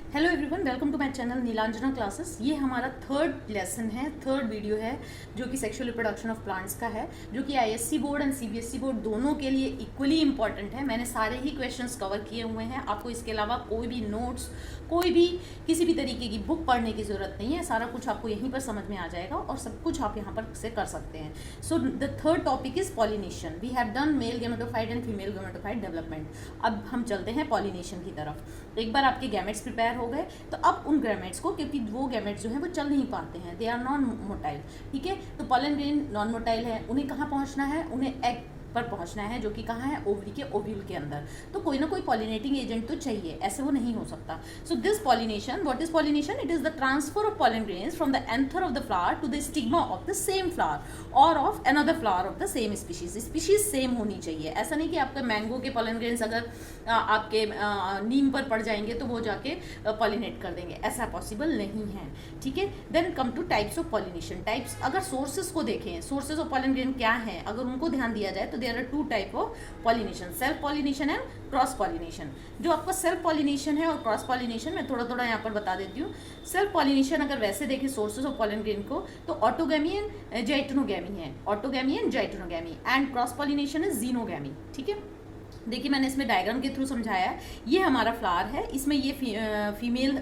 Hello everyone, welcome to my channel Neelanjana classes. ये हमारा third lesson है, थर्ड वीडियो है जो कि सेक्सुअल रिप्रोडक्शन ऑफ प्लांट्स का है, जो कि ISC board and CBSE board दोनों के लिए इक्वली इंपॉर्टेंट है। मैंने सारे ही क्वेश्चंस कवर किए हुए हैं। आपको इसके अलावा कोई भी नोट्स, कोई भी किसी भी तरीके की बुक पढ़ने की ज़रूरत नहीं है। सारा कुछ आपको यहीं पर समझ में आ जाएगा और सब कुछ आप यहाँ पर से कर सकते हैं। So the third topic is pollination. We have done male gametophyte and female gametophyte development. अब हम चलते हैं पॉलिनेशन की तरफ। एक बार आपके गैमेट्स प्रिपेयर हो गए तो अब उन गैमेट्स को, क्योंकि वो गैमेट्स जो है वो चल नहीं पाते हैं, दे आर नॉन मोटाइल, ठीक है। तो पॉलन ग्रेन नॉन मोटाइल है, उन्हें कहाँ पहुँचना है? उन्हें एग पर पहुंचना है, जो कि कहाँ है? ओवरी के ओव्यूल के अंदर। तो कोई ना कोई पॉलिनेटिंग एजेंट तो चाहिए, ऐसे वो नहीं हो सकता। So this pollination, what is pollination? It is the transfer of pollen grains from the anther of the flower to the stigma of the same flower और of another flower of the same species. Species same होनी चाहिए। ऐसा नहीं कि आपके mango के pollen grains अगर आपके नीम पर पड़ जाएंगे तो वो जाके पॉलिनेट कर देंगे, ऐसा पॉसिबल नहीं है, ठीक है। Then come to types of pollination. Types, अगर सोर्सेज को देखें, सोर्सेज ऑफ पॉलन ग्रेन क्या है, अगर उनको ध्यान दिया जाए तो there are two type of pollination, self pollination and cross pollination. जो आपका सेल्फ पॉलिनेशन है और क्रॉस पॉलिनेशन, मैं थोड़ा थोड़ा यहाँ पर बता देती हूँ। सेल्फ पॉलिनेशन अगर वैसे देखें सोर्सेज ऑफ पॉलन ग्रेन को, तो ऑटोगैमी एंड जाइटोनोगैमी है, autogamy and geitonogamy, and cross pollination is xenogamy, ठीक है। देखिए मैंने इसमें डायग्राम के थ्रू समझाया है। ये हमारा फ्लावर है, इसमें ये फीमेल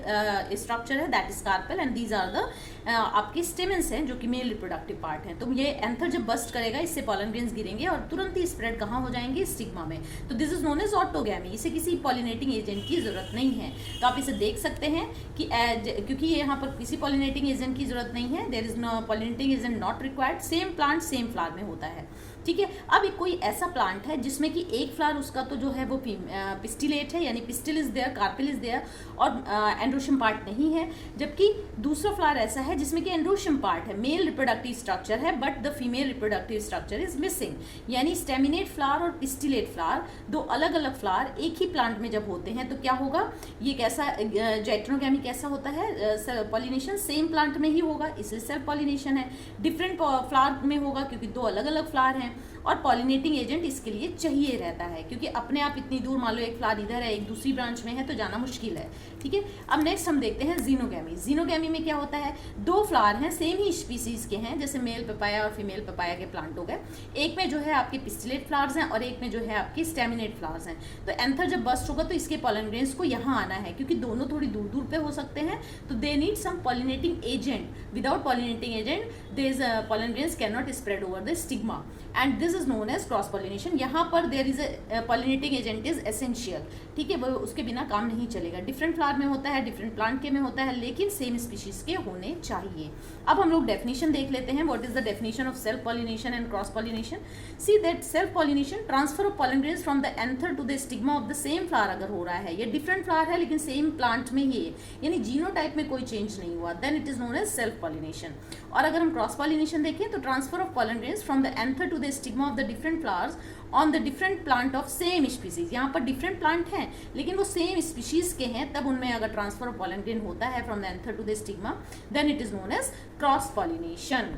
स्ट्रक्चर है, that is carpel, and these are the आपके स्टेमेंस हैं जो कि मेल रिप्रोडक्टिव पार्ट हैं। तो ये एंथर जब बस्ट करेगा, इससे पॉलन ग्रेन्स गिरेंगे और तुरंत ही स्प्रेड कहाँ हो जाएंगे? स्टिग्मा में। तो this is known as autogamy. इसे किसी पॉलिनेटिंग एजेंट की जरूरत नहीं है। तो आप इसे देख सकते हैं कि क्योंकि यहाँ पर किसी पॉलिनेटिंग एजेंट की जरूरत नहीं है, there is no pollinating agent not required, same plant same flower में होता है, ठीक है। अब एक कोई ऐसा प्लांट है जिसमें कि एक फ्लावर उसका तो जो है वो पिस्टिलेट है, यानी pistil is there, carpel is there, और एंड्रोशियम पार्ट नहीं है। जबकि दूसरा फ्लावर ऐसा है जिसमें कि एंड्रोशियम पार्ट है, मेल रिप्रोडक्टिव स्ट्रक्चर है, but the female reproductive structure is missing. यानी स्टेमिनेट फ्लावर और पिस्टिलेट फ्लावर, दो अलग अलग फ्लावर एक ही प्लांट में जब होते हैं तो क्या होगा? ये कैसा जाइट्रोनोगैमी कैसा होता है? पॉलिनेशन सेम प्लांट में ही होगा, इसलिए सेल्फ पॉलिनेशन है। डिफरेंट फ्लावर में होगा क्योंकि दो अलग अलग फ्लावर हैं, और पॉलिनेटिंग एजेंट इसके लिए चाहिए रहता है, क्योंकि अपने आप इतनी दूर, मान लो एक फ्लावर इधर है एक दूसरी ब्रांच में है, तो जाना मुश्किल है, ठीक है। अब नेक्स्ट हम देखते हैं जीनोगैमी। जीनोगैमी में क्या होता है? दो फ्लावर हैं, सेम ही स्पीसीज के हैं, जैसे मेल पपाया और फीमेल पपाया के प्लांट हो गए। एक में जो है आपके पिस्टिलेट फ्लावर्स हैं और एक में जो है आपके स्टेमिनेट फ्लावर्स हैं। तो एंथर जब बस्ट होगा तो इसके पॉलन ग्रेन्स को यहाँ आना है, क्योंकि दोनों थोड़ी दूर दूर पे हो सकते हैं, तो they need some pollinating agent. Without pollinating agent this pollen grains can not spread over the stigma, and this is known as cross pollination. यहाँ पर there is a pollinating agent is essential, ठीक है, वो उसके बिना काम नहीं चलेगा। डिफरेंट फ्लावर में होता है, डिफरेंट प्लांट के में होता है, लेकिन सेम स्पीशीज के होने चाहिए। अब हम लोग डेफिनेशन देख लेते हैं। What is the definition of self pollination and cross pollination? See that self pollination, transfer of pollen grains from the anther to the stigma of the same flower अगर हो रहा है, ये डिफरेंट फ्लावर है लेकिन सेम प्लांट में ही है, यानी जीनोटाइप में कोई चेंज नहीं हुआ, then it is known as self pollination. और अगर हम क्रॉस पॉलिनेशन देखें तो transfer of pollen grains from the anther to the stigma of the different flowers on the different plant of same species. यहाँ पर different plant हैं लेकिन वो सेम स्पीशीज के हैं, तब उनमें अगर ट्रांसफर ऑफ पॉलन ग्रेन होता है from the anther to the stigma, then it is known as cross pollination.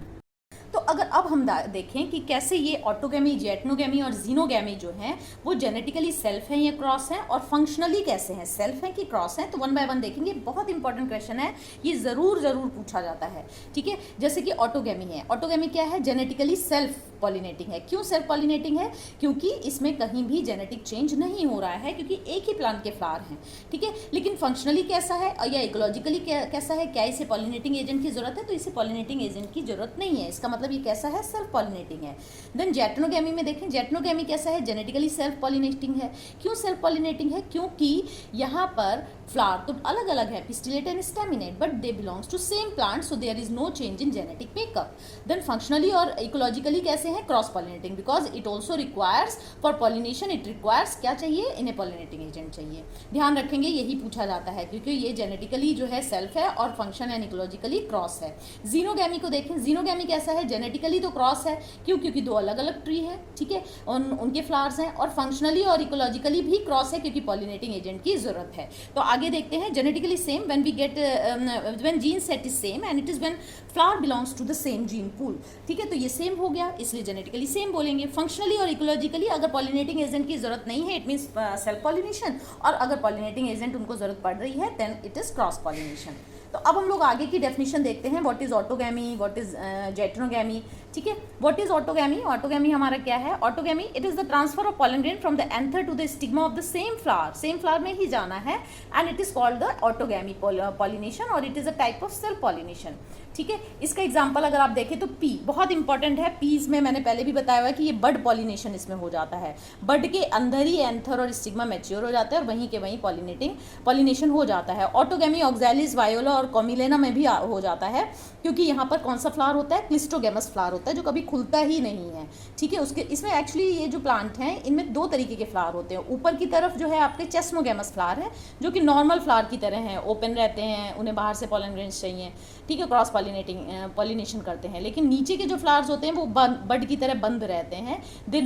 तो अगर अब हम देखें कि कैसे ये ऑटोगैमी, जाइटोनोगैमी और जीनोगैमी जो हैं वो जेनेटिकली सेल्फ हैं या क्रॉस हैं, और फंक्शनली कैसे हैं, सेल्फ हैं कि क्रॉस हैं, तो वन बाय वन देखेंगे। बहुत इंपॉर्टेंट क्वेश्चन है, ये जरूर पूछा जाता है, ठीक है। जैसे कि ऑटोगैमी है, ऑटोगैमी क्या है? जेनेटिकली सेल्फ पॉलिनेटिंग है। क्यों सेल्फ पॉलिनेटिंग है? क्योंकि इसमें कहीं भी जेनेटिक चेंज नहीं हो रहा है, क्योंकि एक ही प्लांट के फ्लावर हैं, ठीक है। लेकिन फंक्शनली कैसा है या इकोलॉजिकली कैसा है? क्या इसे पॉलिनेटिंग एजेंट की जरूरत है? तो इसे पॉलिनेटिंग एजेंट की जरूरत नहीं है, इसका मतलब ये कैसा है? सेल्फ पॉलिनेटिंग है। देन जाइटोनोगैमी में देखें, जाइटोनोगैमी कैसा है? जेनेटिकली सेल्फ पॉलिनेटिंग है। क्यों सेल्फ पॉलिनेटिंग है? क्योंकि यहाँ पर फ्लावर तो अलग अलग है, pistillate and staminate, but they belongs to same plant, so there is no change in genetic makeup. Then functionally और इकोलॉजिकली कैसे हैं? Cross pollinating, because it also requires for pollination, it requires क्या चाहिए? इन्हें पॉलिनेटिंग एजेंट चाहिए। ध्यान रखेंगे यही पूछा जाता है, क्योंकि ये जेनेटिकली जो है सेल्फ है और फंक्शन एंड इकोलॉजिकली क्रॉस है। जीनोगैमी को देखें, जीनोगैमी कैसा है? जेनेटिकली तो क्रॉस है, क्यों? क्योंकि दो अलग अलग ट्री है, ठीक है, उनके फ्लावर्स हैं, और फंक्शनली और इकोलॉजिकली भी क्रॉस है, क्योंकि पॉलिनेटिंग एजेंट की जरूरत है। तो आगे देखते हैं, genetically same when we get when gene set is same and it is when flower belongs to the same gene pool, ठीक है। तो ये सेम हो गया, इसलिए ऑब्वियसली जेनेटिकली सेम बोलेंगे। फंक्शनली और इकोलॉजिकली अगर पॉलिनेटिंग एजेंट की जरूरत नहीं है, इट मीन्स सेल्फ पॉलिनेशन, और अगर पॉलिनेटिंग एजेंट उनको जरूरत पड़ रही है, then it is cross pollination. तो अब हम लोग आगे की डेफिनेशन देखते हैं, what is autogamy, what is geitonogamy. ठीक है, व्हाट इज ऑटोगैमी? ऑटोगैमी हमारा क्या है? Autogamy it is the transfer of pollen grain from the anther to the stigma of the same flower, same flower में ही जाना है, and it is called the autogamy pollination, और it is a type of self pollination. ठीक है, इसका example अगर आप देखें तो पी बहुत इंपॉर्टेंट है। पीज में मैंने पहले भी बताया हुआ कि ये बड पॉलिनेशन इसमें हो जाता है, बड के अंदर ही एंथर और स्टिग्मा मैच्योर हो जाता है और वहीं के वहीं पॉलिनेशन हो जाता है। ऑटोगैमी ऑक्सैलिस, वायोला और कॉमिलेना में भी हो जाता है, क्योंकि यहाँ पर कौन सा फ्लावर होता है? क्लिस्टोगैमस फ्लावर होता है, जो कभी खुलता ही नहीं है। ठीक है, उसके इसमें एक्चुअली ये जो प्लांट हैं इनमें दो तरीके के फ्लावर होते हैं। ऊपर की तरफ जो है आपके चेस्मोगैमस फ्लावर है, जो कि नॉर्मल फ्लावर की तरह हैं, ओपन रहते हैं, उन्हें बाहर से पॉलन ग्रेन्स चाहिए। ठीक है, क्रॉस पॉलिनेशन करते हैं। लेकिन नीचे के जो फ्लावर्स होते हैं वो बड की तरह बंद रहते हैं, they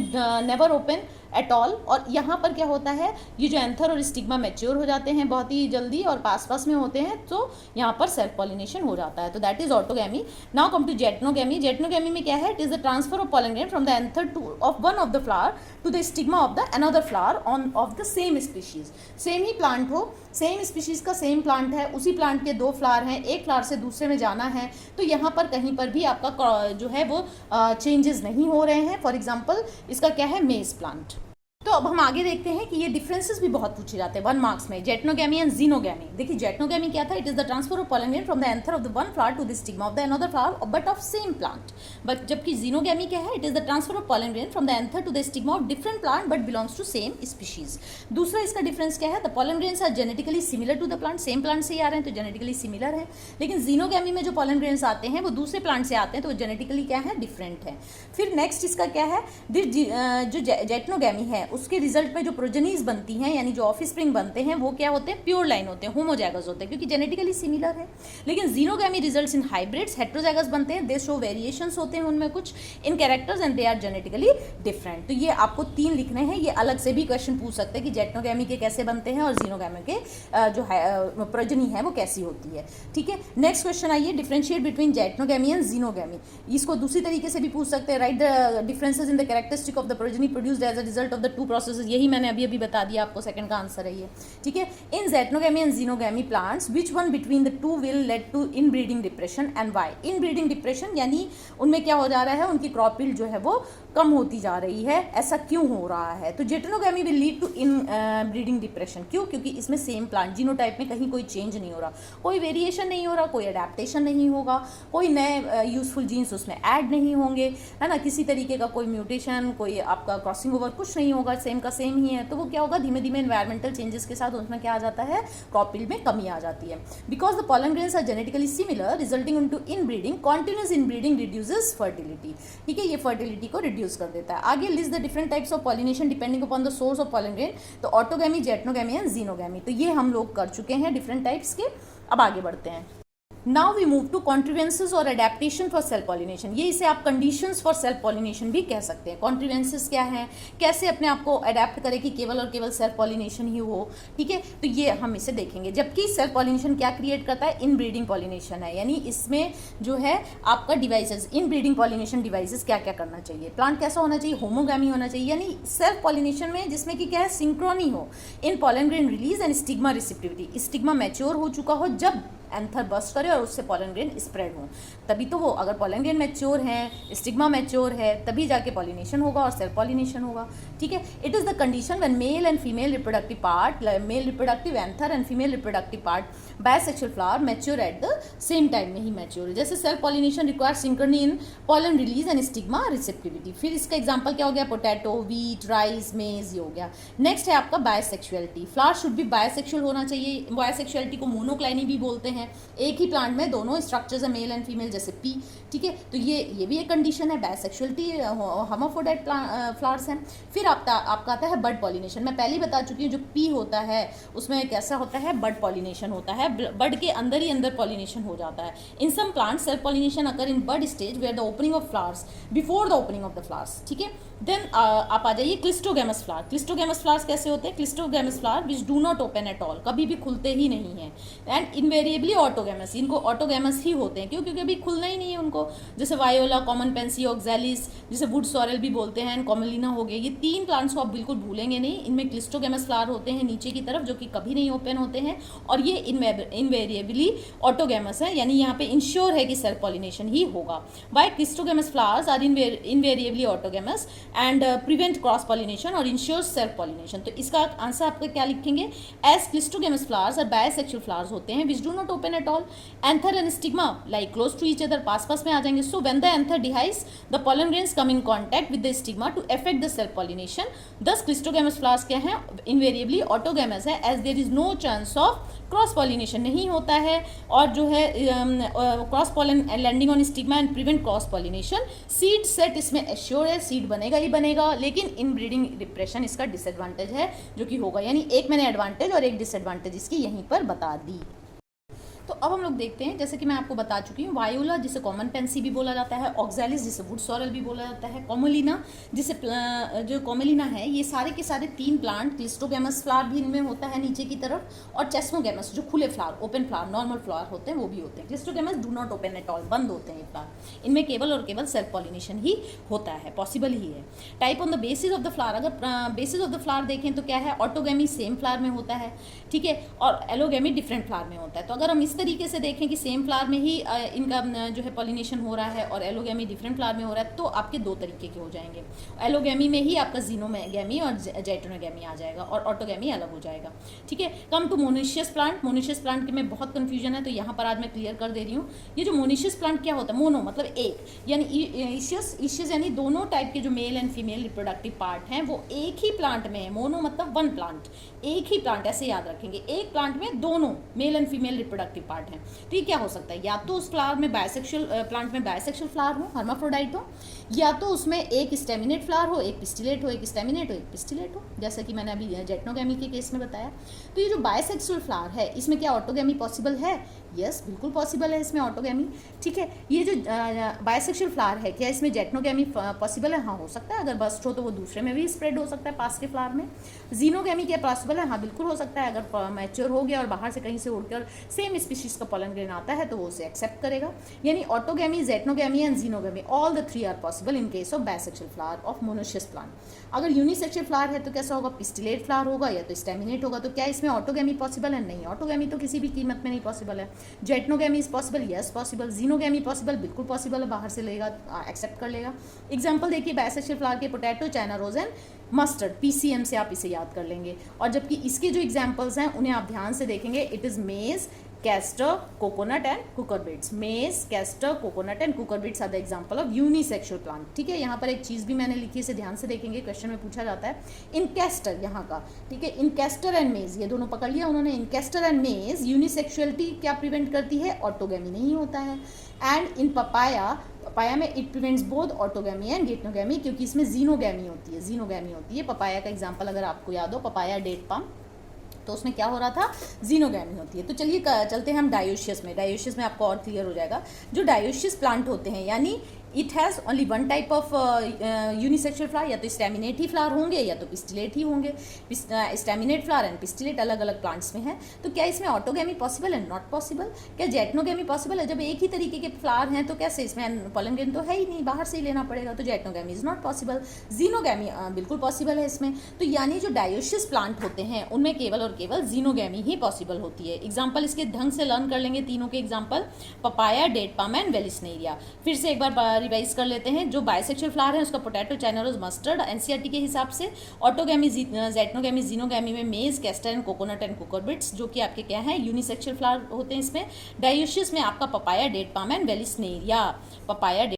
never open at all. और यहाँ पर क्या होता है, ये जो एंथर और स्टिग्मा मैच्योर हो जाते हैं बहुत ही जल्दी और पास में होते हैं, तो यहाँ पर सेल्फ पॉलिनेशन हो जाता है। तो that is autogamy. Now come to geitonogamy. Geitonogamy में क्या है? It is the transfer of pollen grain from the anther of one of the flower to the stigma of the another flower on of the same species. Same ही plant हो, same species का same plant है, उसी plant के दो flower हैं, एक flower से दूसरे में जाना है, तो यहाँ पर कहीं पर भी आपका जो है वो चेंजेस नहीं हो रहे हैं। फॉर एग्जाम्पल इसका क्या है? मेज प्लांट। तो अब हम आगे देखते हैं कि ये डिफरेंसेस भी बहुत पूछे जाते हैं 1 मार्क्स में। Geitonogamy and xenogamy. देखिए जेट्नोगैमी क्या था? It is the transfer of pollen grain from the anther of the one flower to the stigma of the another flower but of same plant. But जबकि xenogamy क्या है? It is the transfer of pollen grain from the anther to the stigma of different plant but belongs to same species. दूसरा इसका difference क्या है? The pollen grains are genetically similar to the plant, same plant से ही आ रहे हैं तो genetically similar है। लेकिन जीनोगैमी में जो पॉलन ग्रेन्स आते हैं वो दूसरे प्लांट से आते हैं, तो वो जेनेटिकली क्या है? डिफरेंट है। फिर नेक्स्ट इसका क्या है? जो जेट्नोगैमी है उसके रिजल्ट में जो प्रोजेनीज बनती हैं, यानी जो ऑफस्प्रिंग बनते हैं, वो क्या होते हैं? प्योर लाइन होते हैं, होमोजाइगस होते हैं, क्योंकि जेनेटिकली सिमिलर है। लेकिन xenogamy results in hybrids, heterozygous बनते हैं, दे शो वेरिएशंस होते हैं उनमें कुछ in characters and they are genetically different. तो ये आपको 3 लिखने हैं। ये अलग से भी क्वेश्चन पूछ सकते हैं कि जेट्नोगैमी के कैसे बनते हैं और जीनोगैमी के जो प्रोजेनी है वो कैसी होती है। ठीक है, नेक्स्ट क्वेश्चन आइए, differentiate between geitonogamy and xenogamy. इसको दूसरी तरीके से भी पूछ सकते हैं, write the differences in the characteristic of the progeny produced as a result of the 2 processes. यही मैंने अभी बता दिया आपको, सेकंड का आंसर है ये। ठीक है, in geitonogamy and xenogamy plants which one between the two will lead to inbreeding depression and why? Inbreeding depression यानी उनमें क्या हो जा रहा है? उनकी क्रॉप यील्ड जो है वो कम होती जा रही है, ऐसा क्यों हो रहा है? तो geitonogamy will lead to inbreeding depression. क्यों? क्योंकि इसमें सेम प्लांट जीनोटाइप में कहीं कोई चेंज नहीं हो रहा, कोई वेरिएशन नहीं हो रहा, कोई अडेप्टेशन नहीं होगा, कोई नए यूजफुल जीन्स उसमें ऐड नहीं होंगे, है ना, किसी तरीके का कोई म्यूटेशन, कोई आपका क्रॉसिंग ओवर कुछ नहीं होगा, सेम का सेम ही है। तो वो क्या होगा? धीमे धीमे एनवायरमेंटल चेंजेस के साथ उसमें क्या आ जाता है? क्रॉप यील्ड में कमी आ जाती है। Because the pollen grains are genetically similar resulting into inbreeding, continuous inbreeding reduces fertility. ठीक है, ये फर्टिलिटी को रिड्यूस कर देता है। आगे list the different types of pollination depending upon the source of pollen grain. तो ऑटोगैमी, जेट्नोगैमी एंड जीनोगैमी, तो ये हम लोग कर चुके हैं डिफरेंट टाइप्स के। अब आगे बढ़ते हैं। नाउ वी मूव टू कॉन्ट्रीवेंसेस और एडेप्टेशन फॉर सेल्फ पॉलिनेशन। ये इसे आप कंडीशंस फॉर सेल्फ पॉलिनेशन भी कह सकते हैं। कॉन्ट्रीवेंसेस क्या है? कैसे अपने आप को अडेप्ट करें कि केवल और केवल सेल्फ पॉलिनेशन ही हो। ठीक है, तो ये हम इसे देखेंगे। जबकि सेल्फ पॉलिनेशन क्या क्रिएट करता है? इन ब्रीडिंग पॉलिनेशन है, यानी इसमें जो है आपका डिवाइसेस, इन ब्रीडिंग पॉलिनेशन डिवाइसेस क्या क्या करना चाहिए? प्लांट कैसा होना चाहिए? होमोगैमी होना चाहिए, यानी सेल्फ पॉलिनेशन में जिसमें कि क्या है? सिंक्रोनी हो in pollen grain release and stigma receptivity. Stigma mature हो चुका हो जब एंथर बस्ट करे और उससे पॉलन ग्रेन स्प्रेड हो, तभी तो वो, अगर पॉलन ग्रेन मैच्योर है, स्टिग्मा मैच्योर है, तभी जाके पॉलिनेशन होगा और सेल्फ पॉलिनेशन होगा। ठीक है, it is the condition when male and female reproductive part, male reproductive anther and female reproductive part bisexual flower mature at the same time में ही मैच्योर है। जैसे self pollination require synchrony in pollen release and stigma receptivity. फिर इसका example क्या हो गया? Potato, wheat, rice, मेज, ये हो गया। नेक्स्ट है आपका बायसेक्सुअलिटी। फ्लावर शुड भी बायसेक्सुअल होना चाहिए। बायसेक्सुअलिटी को मोनोक्लाइनी भी बोलते हैं। एक ही प्लांट में दोनों स्ट्रक्चर्स है, मेल एंड फीमेल, जैसे पी। ठीक है, तो ये भी एक कंडीशन है। बायसेक्सुअलिटी, हर्माफ्रोडाइट फ्लावर्स हैं। फिर आपका आता है बड पॉलिनेशन। मैं पहले ही बता चुकी हूँ, जो पी होता है उसमें कैसा होता है? बड पॉलिनेशन होता है। बड के अंदर ही अंदर पॉलिनेशन हो जाता है। In some plants self pollination occur in bud stage where the opening of flowers before the opening of the flowers. ठीक है, देन आप आ जाइए क्लिस्टोगैमस फ्लावर। क्लिस्टोगैमस फ्लावर्स कैसे होते हैं? Cleistogamous flower which do not open at all, कभी भी खुलते ही नहीं है, एंड इनवेरिएबली इनवेरिएबली ऑटोगैमस, इनको ऑटोगैमस ही होते हैं। क्यों? क्योंकि अभी खुलना ही नहीं है उनको। जैसे वायोला, कॉमन पेंसी, ऑक्सैलिस, जिसे वुड सॉरेल भी बोलते हैं, कॉमलिना हो गए, ये 3 प्लांट्स को आप बिल्कुल भूलेंगे नहीं। इनमें क्लिस्टोगैमस फ्लावर होते हैं नीचे की तरफ, जो कि कभी नहीं ओपन होते हैं, और ये इनवेरिएबली ऑटोगैमस है, यानी यहाँ पे इंश्योर है कि सेल्फ पॉलिनेशन ही होगा। Why cleistogamous flowers are invariably autogamous and prevent cross pollination और इंश्योर सेल्फ पॉलिनेशन। तो इसका आंसर आपको क्या लिखेंगे? एज क्लिस्टोगैमस फ्लावर्स और बायसेक्सुअल फ्लावर्स होते हैं which do not open at all, anther and stigma like close to each other, पास में आ जाएंगे। So when the anther dehisce the pollen grains come in contact with the stigma to affect the self pollination. Thus cleistogamous flowers क्या हैं? Invariably autogamous है, as there is no chance of cross pollination, नहीं होता है, और जो है cross pollen landing on stigma and prevent cross pollination. Seed set इसमें एश्योर है, सीड बनेगा ही बनेगा, लेकिन इन ब्रीडिंग डिप्रेशन इसका डिसएडवांटेज है जो कि होगा, यानी एक मैंने एडवांटेज और एक डिसएडवांटेज इसकी यहीं पर बता दी। तो अब हम लोग देखते हैं, जैसे कि मैं आपको बता चुकी हूँ, वायोला जिसे कॉमन पेंसी भी बोला जाता है, ऑक्सैलिस जिसे वुड सॉरेल भी बोला जाता है, कॉमलिना जिसे जो कॉमलिना है, ये सारे के सारे 3 प्लांट, क्लिस्टोगैमस फ्लावर भी इनमें होता है नीचे की तरफ, और चेस्मोगैमस जो खुले flower, open flower, normal flower होते हैं वो भी होते हैं। Cleistogamous do not open at all, बंद होते हैं ये फ्लावर, इनमें केवल और केवल सेल्फ पॉलिनेशन ही होता है, पॉसिबल ही है। Type on the basis of the flower, अगर बेसिस ऑफ द फ्लावर देखें तो क्या है? ऑटोगैमी सेम फ्लावर में होता है, ठीक है, और एलोगैमी डिफरेंट फ्लावर में होता है। तो अगर हम इस तरीके से देखें कि सेम फ्लावर में ही इनका जो है पॉलिनेशन हो रहा है और एलोगैमी डिफरेंट फ्लावर में हो रहा है, तो आपके 2 तरीके के हो जाएंगे। एलोगैमी में ही आपका जीनोगैमी और जैटोनोगैमी आ जाएगा, और ऑटोगैमी अलग हो जाएगा, ठीक है। Come to monoecious plant. Monoecious plant के में बहुत कंफ्यूजन है, तो यहाँ पर आज मैं क्लियर कर दे रही हूँ। ये जो मोनेशियस प्लांट क्या होता है? मोनो मतलब एक, यानी ईशियस यानी दोनों टाइप के जो mail and female reproductive part हैं वो एक ही प्लांट में है। मोनो मतलब 1 प्लांट, एक ही प्लांट, ऐसे याद रखेंगे, एक प्लांट में दोनों mail and female reproductive part हैं। तो ये क्या हो सकता है? या तो उस फ्लावर में बायसेक्सुअल प्लांट में बायसेक्सुअल फ्लावर हो, हर्माफ्रोडाइट हो, या तो उसमें एक स्टेमिनेट फ्लावर हो, एक पिस्टिलेट हो, एक स्टेमिनेट हो, एक पिस्टिलेट हो, जैसे कि मैंने अभी जेटनोगैमी के केस में बताया। तो ये जो बायसेक्सुअल फ्लावर है, इसमें क्या ऑटोगैमी पॉसिबल है? यस, बिल्कुल पॉसिबल है इसमें ऑटोगैमी, ठीक है। ये जो बायसेक्सुअल फ्लावर है, क्या इसमें जेटनोगैमी पॉसिबल है? हाँ, हो सकता है, अगर बस्ट हो तो वो दूसरे में भी स्प्रेड हो सकता है, पास के फ्लावर में। जीनोगैमी क्या पॉसिबल है? हाँ, बिल्कुल हो सकता है, अगर मैच्योर हो गया और बाहर से कहीं से उड़कर सेम स्पीशीज का पॉलन ग्रेन आता है तो वो उसे एक्सेप्ट करेगा। यानी autogamy, geitonogamy and xenogamy, all the 3 are possible in case of bisexual flower of monoecious plant. अगर यूनिसेक्सुअल फ्लावर है तो कैसा होगा? पिस्टिलेट फ्लावर होगा या तो स्टेमिनेट होगा। तो क्या इसमें ऑटोगैमी पॉसिबल है? नहीं, ऑटोगैमी तो किसी भी कीमत में नहीं पॉसिबल है। Geitonogamy is possible, yes possible. Xenogamy possible, बिल्कुल पॉसिबल है, बाहर से लेगा, एक्सेप्ट कर लेगा। एग्जाम्पल देखिए, बायसेक्सुअल फ्लावर के potato, China rose and mustard, PCM से आप इसे याद कर लेंगे। और जबकि इसके जो एग्जाम्पल्स हैं उन्हें आप ध्यान से देखेंगे, इट इज़ मेज, castor, coconut and cucurbits. Maize, castor, coconut and cucurbits are the example of unisexual plant. ठीक है, यहाँ पर एक चीज़ भी मैंने लिखी है, इसे ध्यान से देखेंगे, क्वेश्चन में पूछा जाता है। इन कैस्टर यहाँ का, ठीक है, इन कैस्टर एंड मेज, ये दोनों पकड़ लिया उन्होंने। In castor and maize unisexuality क्या प्रिवेंट करती है? ऑटोगैमी नहीं होता है। एंड इन पपाया, पपाया में it prevents both autogamy and geitonogamy, क्योंकि इसमें जीनोगैमी होती है, जीनोगैमी होती है। पपाया का एग्जाम्पल अगर आपको याद हो, पपाया डेट पाम, तो उसमें क्या हो रहा था? जीनोगैमी होती है। तो चलिए चलते हैं हम डायोशियस में। डायोशियस में आपको और क्लियर हो जाएगा। जो डायोशियस प्लांट होते हैं, यानी it has only 1 type of unisexual flower, या तो स्टेमिनेट ही फ्लावर होंगे या तो पिस्टिलेट ही होंगे। स्टेमिनेट फ्लावर एंड पिस्टिलेट अलग अलग प्लांट्स में है। तो क्या इसमें ऑटोगैमी पॉसिबल है? Not possible. क्या जेटनोगैमी पॉसिबल है? जब एक ही तरीके के फ्लावर हैं तो कैसे? इसमें पॉलन ग्रेन तो है ही नहीं, बाहर से ही लेना पड़ेगा, तो जेटनोगैमी इज नॉट पॉसिबल। जीनोगैमी बिल्कुल पॉसिबल है इसमें। तो यानी जो डायोशियस प्लांट होते हैं उनमें केवल और केवल जीनोगैमी ही पॉसिबल होती है। एग्जाम्पल इसके ढंग से लर्न कर लेंगे, तीनों के example, papaya, date palm and vallisneria. फिर से एक बार रिवाइज कर लेते हैं। जो बायसेक्सुअल फ्लावर है उसका potato, China rose, mustard, NCERT के हिसाब से। ऑटोगैमी, जेटनोगैमी, जीनोगैमी में maize, castor and coconut and cucurbits, जो कि आपके क्या है? यूनिसेक्सुअल फ्लावर होते हैं इसमें। डायोशियस में आपका papaya, date palm and vallisneria. Papaya,